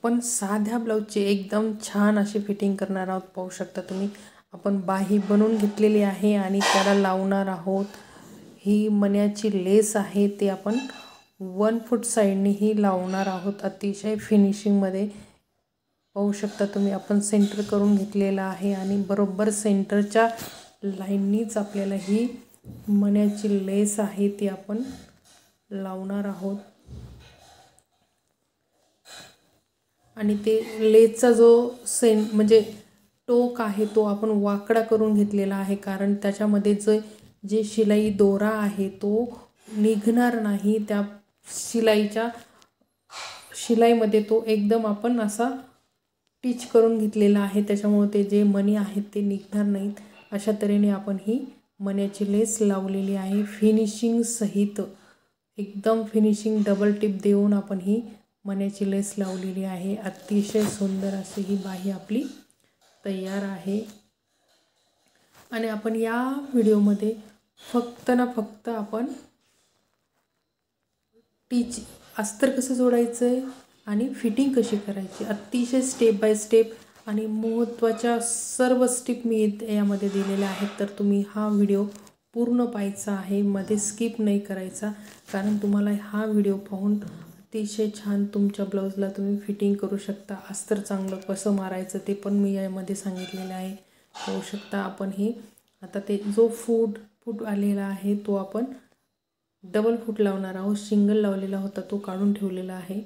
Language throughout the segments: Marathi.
आपण साध्या ब्लाऊजची एकदम छान अशी फिटिंग करणार आहोत। पाहू शकता तुम्ही आपण बाही बनवून घेतलेली आहे आणि त्याला लावणार आहोत। ही मण्याची लेस आहे ते आपण 1 फूट साइडने ही लावणार आहोत। अतिशय फिनिशिंग मध्ये पाहू शकता तुम्ही आपण सेंटर करून घेतलेला आहे आणि बरोबर सेंटरच्या लाईननीच आपल्याला ही मण्याची लेस आहे ती आपण लावणार आहोत। आणि ते लेसचा जो म्हणजे टोक आहे तो आपण वाकडा करून घेतलेला आहे, कारण त्याच्यामध्ये जे शिलाई दोरा आहे तो निघणार नाही। त्या शिलाईमध्ये तो एकदम आपण असा टिच करून घेतलेला आहे, त्याच्यामुळे ते जे मणी आहेत ते निघणार नाहीत। अशा तऱ्हेने आपण ही मण्याची लेस लावलेली आहे फिनिशिंग सहित। एकदम फिनिशिंग डबल टिप देऊन आपण ही मण्याची लेस लावलेली आहे। अतिशय सुंदर अशी ही बाही आपली तयार आहे। आणि आपण या व्हिडिओमध्ये फक्त आपण अस्तर कसं जोडायचं आणि फिटिंग कशी करायची अतिशय स्टेप बाय स्टेप आणि महत्त्वाच्या सर्व स्टेप मी यामध्ये दिलेल्या आहेत। तर तुम्ही हा व्हिडिओ पूर्ण पाहायचा आहे, मध्ये स्किप नाही करायचा, कारण तुम्हाला हा व्हिडिओ पाहून अतिशय छान तुमच्या ब्लाऊजला तुम्ही फिटिंग करू शकता। अस्तर चांगलं कसं मारायचं ते पण मी यामध्ये सांगितलेलं आहे। पाहू शकता आपण हे आता ते जो फूट आलेला आहे तो आपण डबल फूट लावणार आहोत। सिंगल लावलेला होता तो काढून ठेवलेला आहे,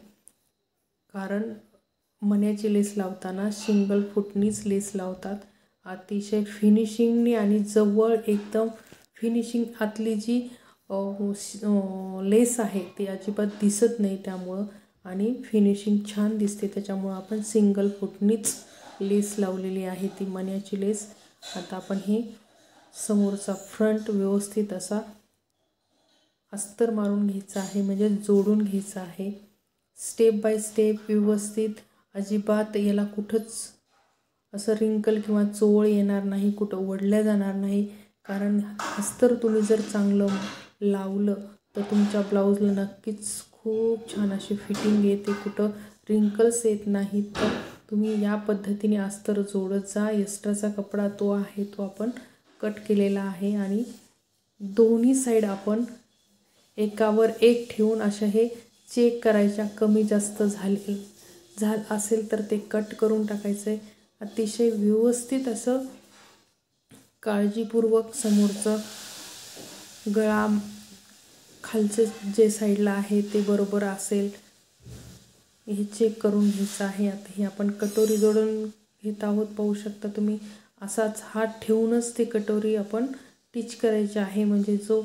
कारण मण्याची लेस लावताना सिंगल फूटनीच लेस लावतात। अतिशय फिनिशिंगने आणि जवळ एकदम फिनिशिंग आतली जी लेस आहे ती अजिबात दिसत नाही त्यामुळं, आणि फिनिशिंग छान दिसते त्याच्यामुळं आपण सिंगल फूटनीच लेस लावलेली आहे ती मण्याची लेस। आता आपण हे समोरचा फ्रंट व्यवस्थित असा अस्तर मारून घ्यायचा आहे, म्हणजे जोडून घ्यायचा आहे स्टेप बाय स्टेप व्यवस्थित। अजिबात याला कुठंच असं रिंकल किंवा चोळ येणार नाही, कुठं वडल्या जाणार नाही, कारण अस्तर तुम्ही जर चांगलं लावलं तर तुमच्या ब्लाऊजला नक्कीच खूप छान अशी फिटिंग येते, कुठं रिंकल्स येत नाहीत। तर तुम्ही या पद्धतीने अस्तर जोडत जा। एक्स्ट्राचा कपडा तो आहे तो आपण कट केलेला आहे आणि दोन्ही साईड आपण एकावर एक ठेवून अशा हे चेक करायच्या, कमी जास्त झालं असेल तर ते कट करून टाकायचं आहे। अतिशय व्यवस्थित असं काळजीपूर्वक समोरचं गळा खालचं जे साईडला आहे ते बरोबर असेल हे चेक करून घ्यायचं आहे। आता हे आपण कटोरी जोडून घेत आहोत। पाहू शकता तुम्ही असाच हात ठेवूनच ते कटोरी आपण टिच करायची आहे, म्हणजे जो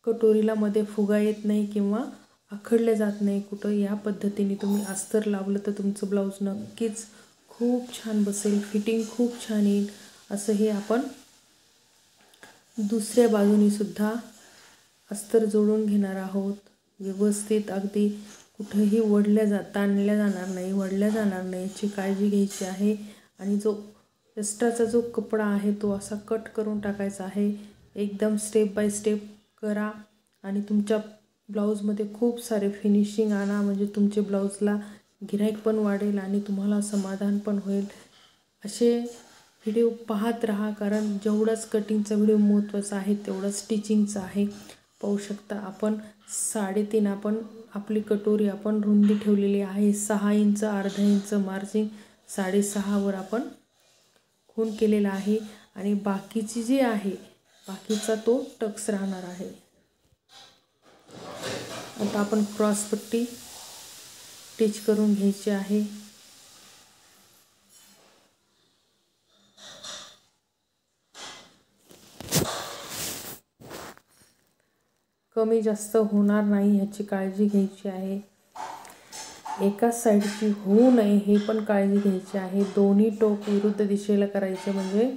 कटोरीला मध्ये फुगा येत नाही किंवा आखडल्या जात नाही कुठं। या पद्धतीने तुम्ही अस्तर लावलं तर तुमचं ब्लाऊज नक्कीच खूप छान बसेल, फिटिंग खूप छान येईल। असं हे आपण दुसऱ्या बाजूने सुद्धा अस्तर जोडून घेणार आहोत व्यवस्थित। अगदी कुठेही ताणल्या जाणार नाही, वडल्या जाणार नाही याची काळजी घ्यायची आहे। आणि जो एक्स्ट्राचा जो कपडा आहे तो असा कट करून टाकायचा आहे। एकदम स्टेप बाय स्टेप करा आणि तुमच्या ब्लाऊजमध्ये खूप सारे फिनिशिंग आणा, म्हणजे तुमचे ब्लाऊजला गिऱ्हाईक पण वाढेल आणि तुम्हाला समाधान पण होईल। असे व्हिडिओ पाहत राहा, कारण जेवढाच कटिंगचा व्हिडिओ महत्त्वाचा आहे तेवढाच स्टिचिंगचा आहे। पाहू शकता आपण 3.5 आपण आपली कटोरी आपण रुंदी ठेवलेली आहे। 6 इंच अर्धा इंच मार्जिन 6.5 वर आपण खून केलेला आहे आणि बाकीची जी आहे बाकीचा तो टक्स राहणार आहे। आता आपण क्रॉस पट्टी टिच करून घ्यायची आहे। कमी जास्त होणार नाही याची काळजी घ्यायची आहे। एकाच साईडची होऊ नये हे पण काळजी घ्यायची आहे। दोन्ही टोक विरुद्ध दिशेला करायचे, म्हणजे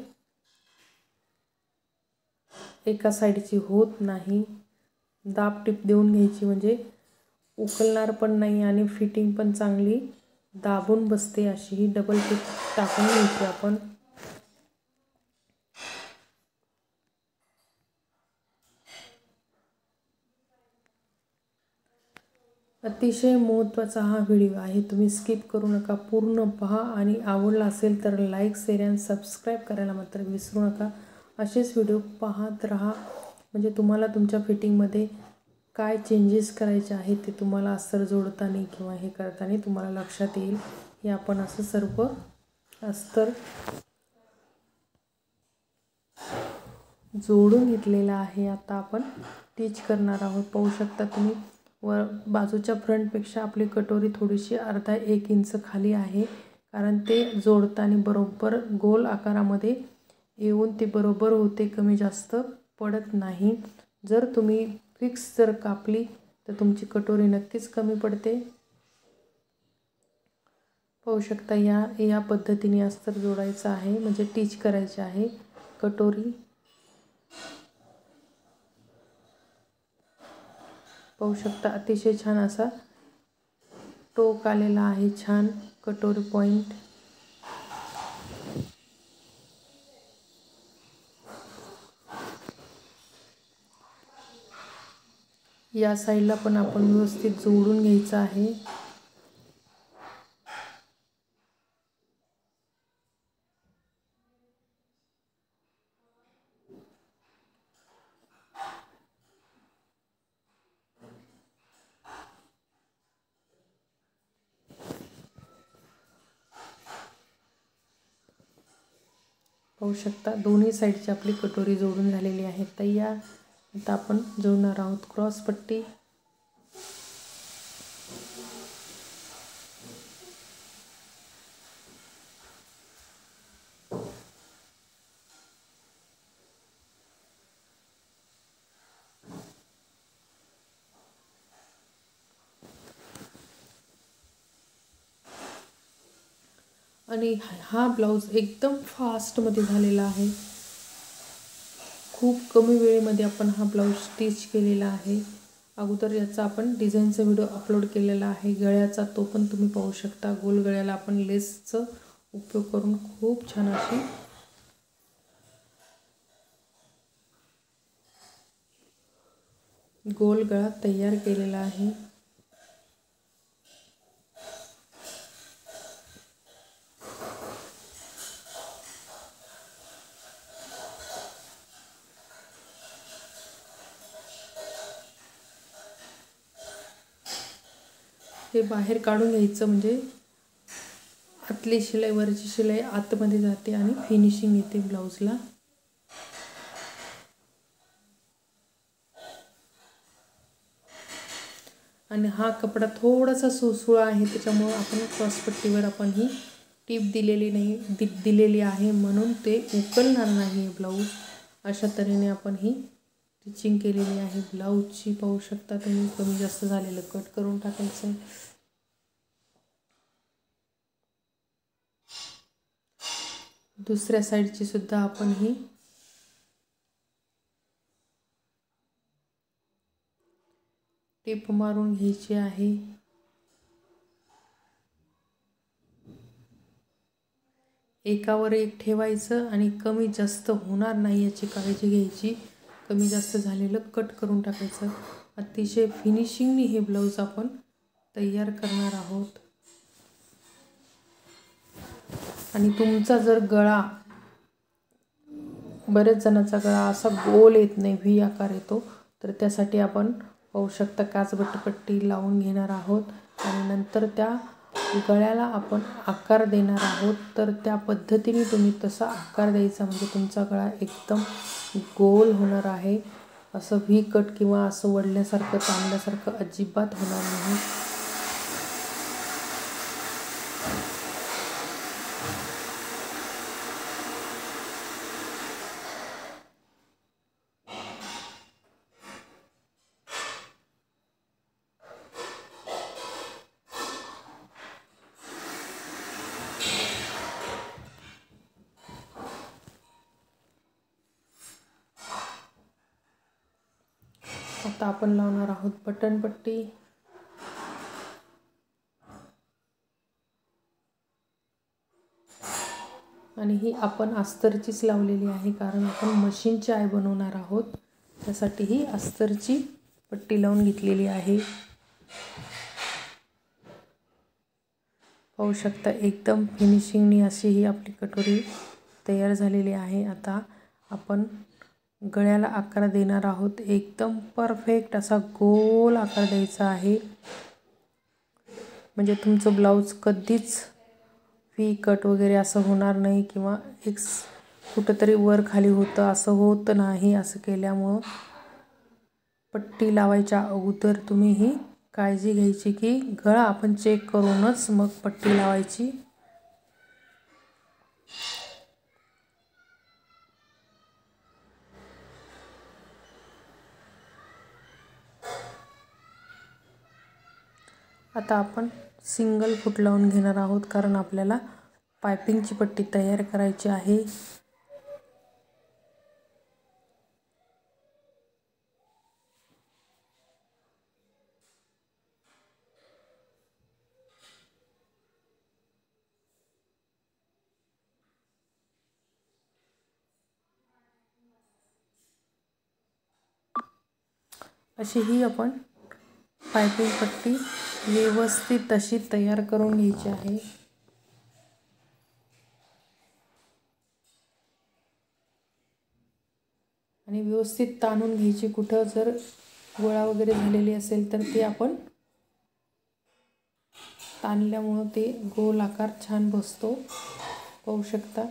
एका साईडची होत नाही। दाब टिप देऊन घ्यायची, म्हणजे उकलणार पण नाही आणि फिटिंग पण चांगली दाबून बसते। अशी ही डबल टिप टाकून घ्यायची आपण। अतिशय महत्त्वाचा हा व्हिडिओ आहे, तुम्ही स्किप करू नका, पूर्ण पहा आणि आवडला असेल तर लाईक शेअर आणि सबस्क्राईब करायला मात्र विसरू नका. असेच व्हिडिओ पाहत राहा, म्हणजे तुम्हाला तुमच्या फिटिंगमध्ये काय चेंजेस करायचे आहेत ते तुम्हाला अस्तर जोडताना किंवा हे करताना तुम्हाला लक्षात येईल. हे आपण असं सर्व अस्तर जोडून घेतलेलं आहे. आता आपण स्टिच करणार आहोत. पाहू शकता तुम्ही वर बाजूच्या फ्रंटपेक्षा आपली कटोरी थोडीशी अर्धा 1 इंच खाली आहे, कारण ते जोडताना बरोबर गोल आकारामध्ये येऊन ते बरोबर होते, कमी जास्त पडत नाही. जर तुम्ही फिक्स जर कापली तर तुमची कटोरी नक्कीच कमी पडते. पाहू शकता या पद्धतीने अस्तर जोडायचं आहे, म्हणजे स्टिच करायचे आहे कटोरी. पाहू शकता अतिशय छान असा टोक आलेला आहे, छान कटोरी पॉइंट. या साईडला पण आपण व्यवस्थित जोडून घ्यायचं आहे. पाहू शकता दोन्ही साईडची आपली कटोरी जोडून झालेली आहे तयार. आता आपण जोडणार आहोत क्रॉस पट्टी. आणि हा ब्लाऊज एकदम फास्टमध्ये झालेला आहे. खूप कमी वेळेमध्ये आपण हा ब्लाऊज स्टिच केलेला आहे. अगोदर याचा आपण डिझाईनचा व्हिडिओ अपलोड केलेला आहे गळ्याचा, तो पण तुम्ही पाहू शकता. गोल गळ्याला आपण लेसचा उपयोग करून खूप छान अशी गोल गळा तयार केलेला आहे. हे बाहेर काढून घ्यायचं, म्हणजे आतली शिलाई वरची शिलाई आतमध्ये जाते आणि फिनिशिंग येते ब्लाऊजला. आणि हा कपडा थोडासा सुळसुळा आहे, त्याच्यामुळे आपण क्रॉसपट्टीवर आपण ही टीप दिलेली आहे, म्हणून ते उकलणार नाही ब्लाऊज. अशा तऱ्हेने आपण ही स्टिचिंग केलेली आहे ब्लाऊजची. पाहू शकता तुम्ही, कमी जास्त झालेलं कट करून टाकायचं. दुसऱ्या साईडची सुद्धा आपण ही टीप मारून घ्यायची आहे. एकावर एक ठेवायचं आणि कमी जास्त होणार नाही याची काळजी घ्यायची. कमी जास्त झालेलं कट करून टाकायचं. अतिशय फिनिशिंगने हे ब्लाऊज आपण तयार करणार आहोत. आणि तुमचा जर गळा, बरेच जणांचा गळा असा गोल येत नाही, व्ही आकार येतो, तर त्यासाठी आपण पाहू शकता काचबट्टी लावून घेणार आहोत आणि नंतर त्या गळ्याला आपण आकार देणार आहोत. तर त्या पद्धतीने तुम्ही तसा आकार द्यायचा, म्हणजे तुमचा गळा एकदम गोल होणार आहे. असं व्ही कट किंवा असं वळल्यासारखं ताणल्यासारखं अजिबात होणार नाही. आता आपण लावणार आहोत बटन पट्टी. आणि ही आपण अस्तरचीच लावलेली आहे, कारण आपण मशीनची आय बनवणार आहोत, त्यासाठी ही अस्तरची पट्टी लावून घेतलेली आहे. पाहू शकता एकदम फिनिशिंगनी अशी ही आपली कटोरी तयार झालेली आहे। आता आपण गळ्याला आकार देणार आहोत। एकदम परफेक्ट असा गोल आकार द्यायचा आहे, म्हणजे तुमचं ब्लाऊज कधीच व्ही कट वगैरे असं होणार नाही किंवा एक कुठंतरी वर खाली होतं असं होत नाही। असं केल्यामुळं पट्टी लावायच्या अगोदर तुम्ही ही काळजी घ्यायची की गळा आपण चेक करूनच मग पट्टी लावायची। आता आपण सिंगल फूट लावून घेणार आहोत, कारण आपल्याला पायपिंगची पट्टी तयार करायची आहे। अशी ही आपण पायपिंग पट्टी व्यवस्थित अशी तयार करून घ्यायची आहे। आणि व्यवस्थित ताणून घ्यायची। कुठं जर गोळा वगैरे झालेली असेल तर ते आपण ताणल्यामुळं ते गोल आकार छान बसतो। पाहू शकता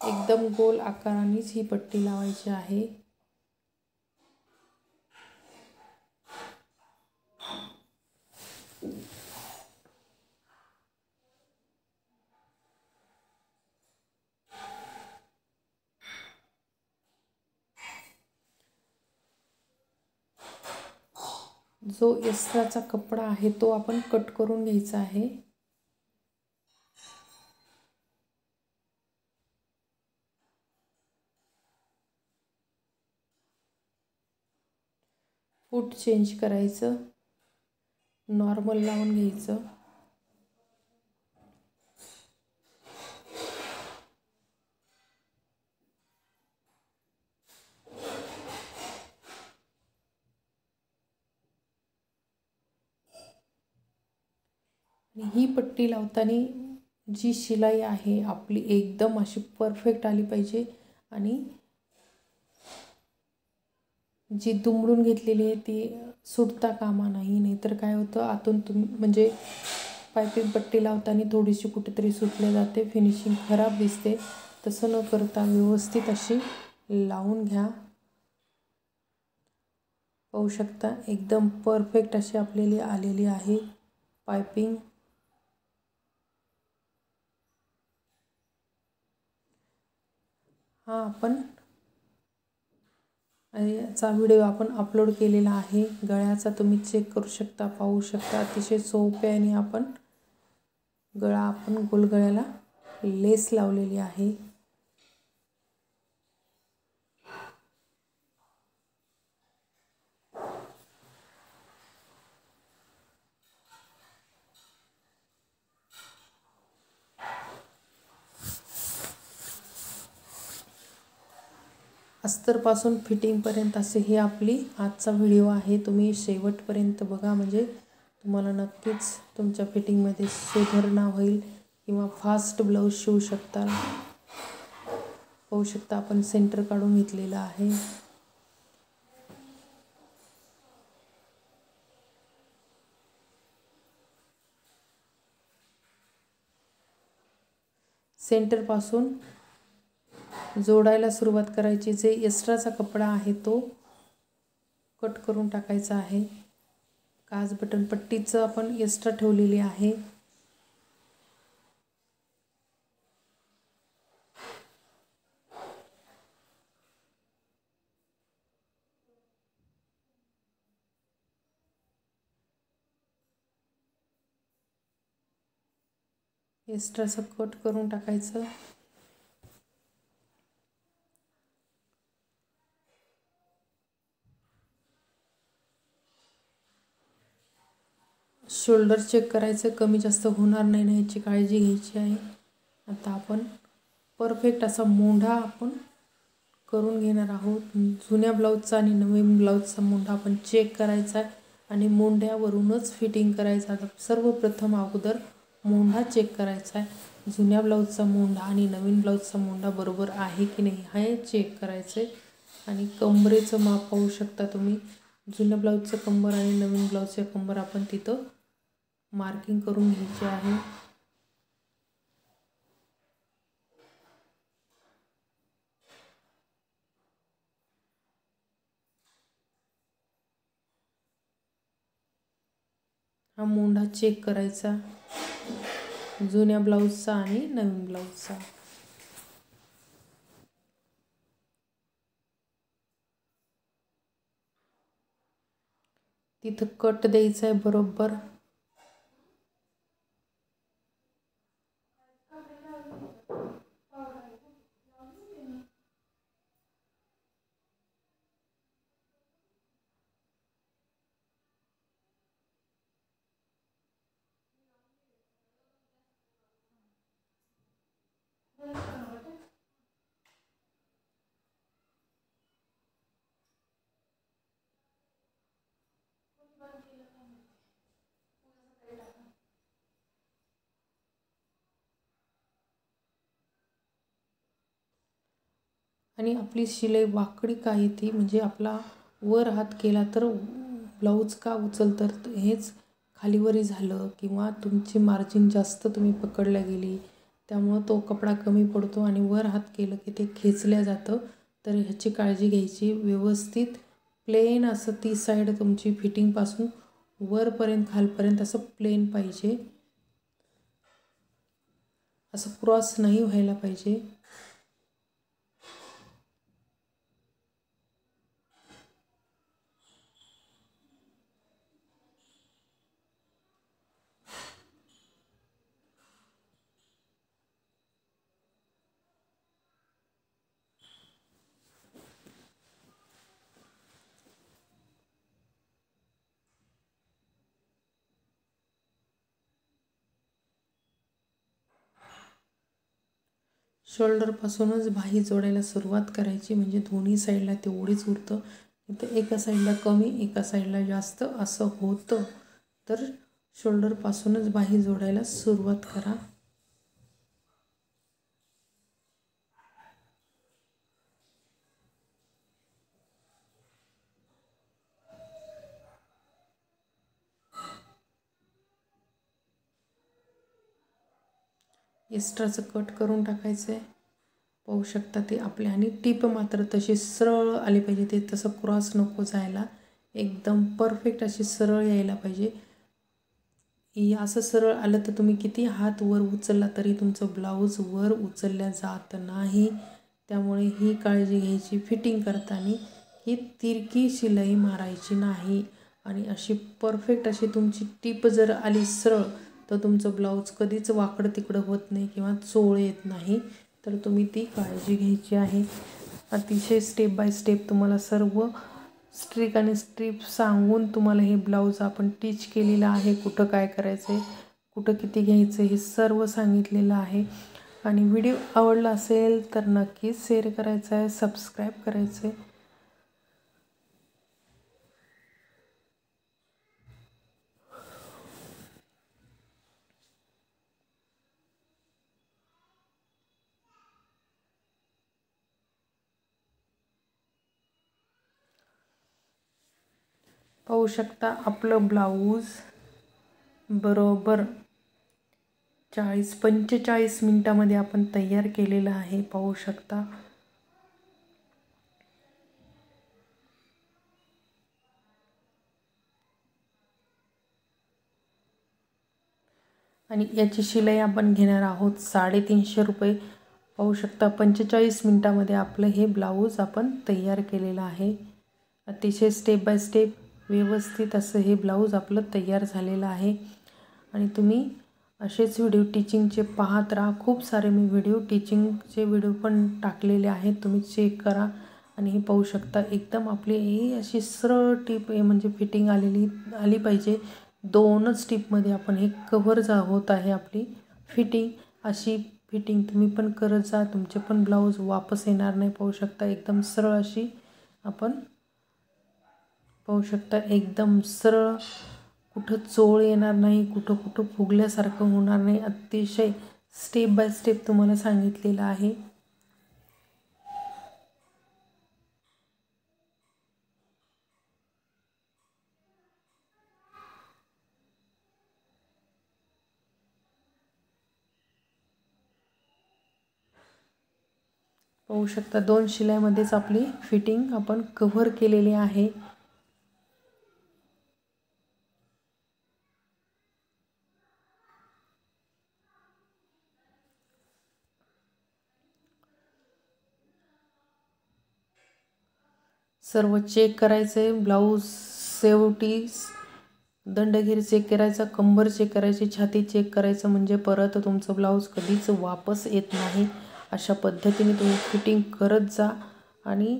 एकदम गोल आकारानेच ही पट्टी लावायची आहे। जो एक्स्ट्राचा कपडा आहे तो आपण कट करून घ्यायचा आहे। फूट चेंज करायचं, नॉर्मल लावून घ्यायचं। ही पट्टी लावताना जी शिलाई आहे आपली एकदम अशी परफेक्ट आली पाहिजे आणि जी दुमडून घेतलेली आहे ती सुटता कामा नाही। नाहीतर काय होतं आतून तुम्ही म्हणजे पायपिंग पट्टी लावताना थोडीशी कुठेतरी सुटले जाते, फिनिशिंग खराब दिसते। तसं न करता व्यवस्थित अशी लावून घ्या। पाहू शकता एकदम परफेक्ट अशी आपल्याला आलेली आहे पायपिंग। हा आपण याचा व्हिडिओ आपण अपलोड केलेला आहे गळ्याचा, तुम्ही चेक करू शकता। पाहू शकता अतिशय सोप्याने आपण गोलगळ्याला लेस लावलेली आहे। अस्तरपासून फिटिंगपर्यंत असे ही आपली आजचा व्हिडिओ आहे। तुम्ही शेवटपर्यंत बघा, म्हणजे तुम्हाला नक्कीच तुमच्या फिटिंगमध्ये सुधारणा होईल किंवा फास्ट ब्लाऊज शिवू शकता। पाहू शकता आपण सेंटर काढून घेतलेलं आहे। सेंटरपासून जोडायला सुरुवात करायची। जे एक्स्ट्राचा कपडा आहे तो कट करून टाकायचा आहे। काज बटन पट्टीचं आपण एक्स्ट्रा ठेवलेली आहे। एक्स्ट्राचं कट करून टाकायचं। शोल्डर चेक करायचं, कमी जास्त होणार नाही ना याची काळजी घ्यायची आहे। आता आपण परफेक्ट असा मोंढा आपण करून घेणार आहोत। जुन्या ब्लाऊजचा आणि नवीन ब्लाऊजचा मोंढा आपण चेक करायचा आणि मोंढ्यावरूनच फिटिंग करायचा। सर्वप्रथम अगोदर मोंढा चेक करायचा आहे. जुन्या ब्लाऊजचा मोंढा आणि नवीन ब्लाऊजचा मोंढा बरोबर आहे की नाही हे चेक करायचं आहे. आणि कंबरेचं माप पाहू शकता तुम्ही. जुन्या ब्लाऊजचं कंबर आणि नवीन ब्लाऊजचं कंबर आपण तिथं मार्किंग करून घ्यायचे आहे. हा मोंढा चेक करायचा जुन्या ब्लाऊजचा आणि नवीन ब्लाऊजचा. तिथं कट द्यायचा आहे बरोबर. आणि आपली शिलाई वाकडी का येते म्हणजे आपला वर हात केला तर ब्लाऊज का उचलतं, तर हेच खालीवरी झालं किंवा तुमची मार्जिन जास्त तुम्ही पकडल्या गेली त्यामुळं तो कपडा कमी पडतो आणि वर हात केलं की ते खेचल्या जातं. तर ह्याची काळजी घ्यायची. व्यवस्थित प्लेन असं ती साईड तुमची फिटिंगपासून वरपर्यंत खालपर्यंत असं प्लेन पाहिजे, असं क्रॉस नाही व्हायला पाहिजे. शोल्डरपासूनच बाही जोडायला सुरुवात करायची म्हणजे दोन्ही साईडला तेवढीच उरतं. इथं एका साईडला कमी एका साईडला जास्त असं होतं. तर शोल्डरपासूनच बाही जोडायला सुरुवात करा. एक्स्ट्राचं कट करून टाकायचं आहे. पाहू शकता ते आपल्या. आणि टीप मात्र तशी सरळ आली पाहिजे, ते तसं क्रॉस नको जायला, एकदम परफेक्ट अशी सरळ यायला पाहिजे. असं सरळ आलं तर तुम्ही किती हात वर उचलला तरी तुमचं ब्लाऊज वर उचलल्या जात नाही. त्यामुळे ही काळजी घ्यायची फिटिंग करताना की तिरकी शिलाई मारायची नाही. आणि अशी परफेक्ट अशी तुमची टीप जर आली सरळ तर तुमचं ब्लाऊज कधीच वाकडं तिकडं होत नाही किंवा चोळ येत नाही. तर तुम्ही ती काळजी घ्यायची आहे. अतिशय स्टेप बाय स्टेप तुम्हाला सर्व स्ट्रिक आणि स्ट्रीप सांगून तुम्हाला हे ब्लाऊज आपण टीच केलेलं आहे. कुठं काय करायचं आहे, कुठं किती घ्यायचं हे सर्व सांगितलेलं आहे. आणि व्हिडिओ आवडला असेल तर नक्कीच शेअर करायचा आहे, सबस्क्राईब करायचं आहे. पाहू शकता आपलं ब्लाऊज बरोबर 45 मिनिटामध्ये आपण तयार केलेलं आहे. पाहू शकता. आणि याची शिलाई आपण घेणार आहोत 350 रुपये. पाहू शकता 45 मिनिटामध्ये आपलं हे ब्लाऊज आपण तयार केलेलं आहे. अतिशय स्टेप बाय स्टेप व्यवस्थित असं हे ब्लाऊज आपलं तयार झालेलं आहे. आणि तुम्ही असेच व्हिडिओ टीचिंगचे पाहत राहा. खूप सारे मी व्हिडिओ टीचिंगचे व्हिडिओ पण टाकलेले आहेत, तुम्ही चेक करा. आणि हे पाहू शकता एकदम आपली ही अशी सरळ टीप म्हणजे फिटिंग आली पाहिजे. 2च टिपमध्ये आपण हे कव्हर होत आहे आपली फिटिंग. अशी फिटिंग तुम्ही पण करत जा, तुमचे पण ब्लाऊज वापस येणार नाही. पाहू शकता एकदम सरळ अशी आपण पाहू शकता एकदम सरळ कुठं चोळ येणार नाही, कुठं कुठं फुगल्यासारखं होणार नाही. अतिशय स्टेप बाय स्टेप तुम्हाला सांगितलेलं आहे. पाहू शकता 2 शिलाईमध्येच आपली फिटिंग आपण कव्हर केलेली आहे. सर्व चेक करायचे. ब्लाऊज शेवटी दंडघेर चेक करायचा, कंबर चेक करायची, छाती चेक करायचं, म्हणजे परत तुमचं ब्लाऊज कधीच वापस येत नाही. अशा पद्धतीने तुम्ही फिटिंग करत जा आणि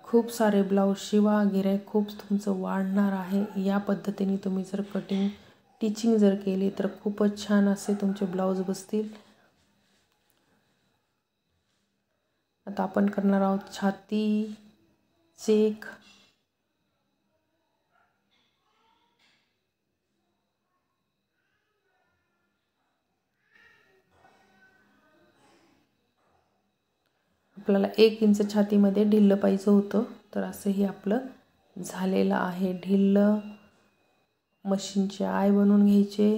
खूप सारे ब्लाऊज शिवा. गिऱ्हाईक खूप तुमचं वाढणार आहे. या पद्धतीने तुम्ही जर कटिंग टिचिंग जर केली तर खूपच छान असे तुमचे ब्लाऊज बसतील. आता आपण करणार आहोत छाती चेक. आपल्याला 1 इंच छातीमध्ये ढिल्लं पाहिजे होतं, तर असंही आपलं झालेलं आहे. ढिल्लं मशीनचे आय बनवून घ्यायचे.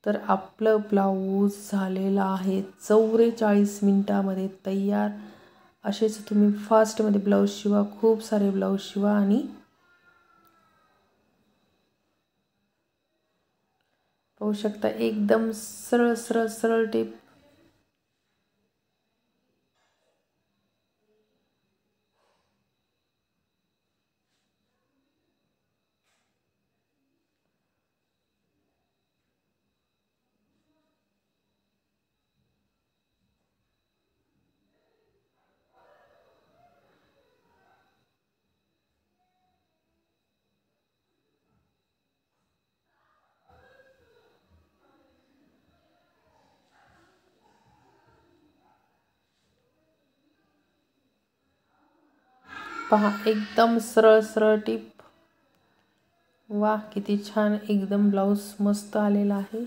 तर आपलं ब्लाऊज झालेलं आहे 44 मिनिटामध्ये तयार. असेच तुम्ही फास्टमध्ये ब्लाऊज शिवा, खूप सारे ब्लाऊज शिवा आणि पाहू शकता एकदम सरळ सरळ सरळ टिप. पहा एकदम सरळ सरळ टिप. वाह किती छान एकदम ब्लाऊज मस्त आलेला आहे.